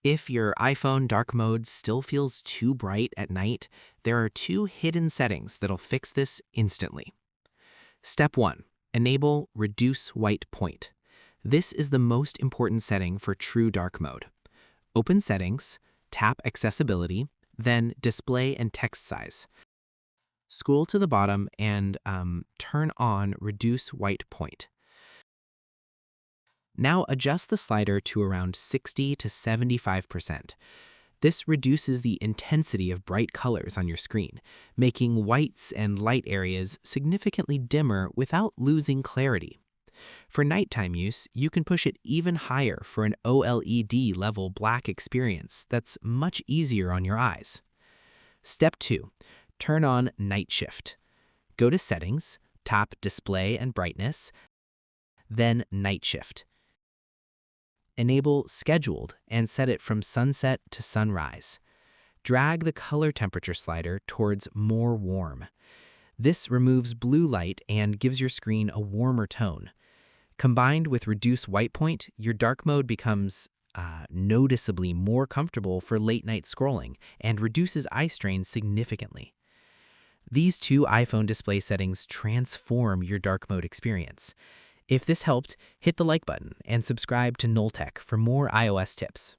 If your iPhone dark mode still feels too bright at night, there are two hidden settings that'll fix this instantly. Step 1. Enable Reduce White Point. This is the most important setting for true dark mode. Open Settings, tap Accessibility, then Display and Text Size. Scroll to the bottom and turn on Reduce White Point. Now adjust the slider to around 60 to 75%. This reduces the intensity of bright colors on your screen, making whites and light areas significantly dimmer without losing clarity. For nighttime use, you can push it even higher for an OLED level black experience that's much easier on your eyes. Step 2. Turn on Night Shift. Go to Settings, tap Display and Brightness, then Night Shift. Enable Scheduled and set it from sunset to sunrise. Drag the color temperature slider towards More Warm. This removes blue light and gives your screen a warmer tone. Combined with Reduce White Point, your dark mode becomes noticeably more comfortable for late-night scrolling and reduces eye strain significantly. These two iPhone display settings transform your dark mode experience. If this helped, hit the like button and subscribe to Null Tech for more iOS tips.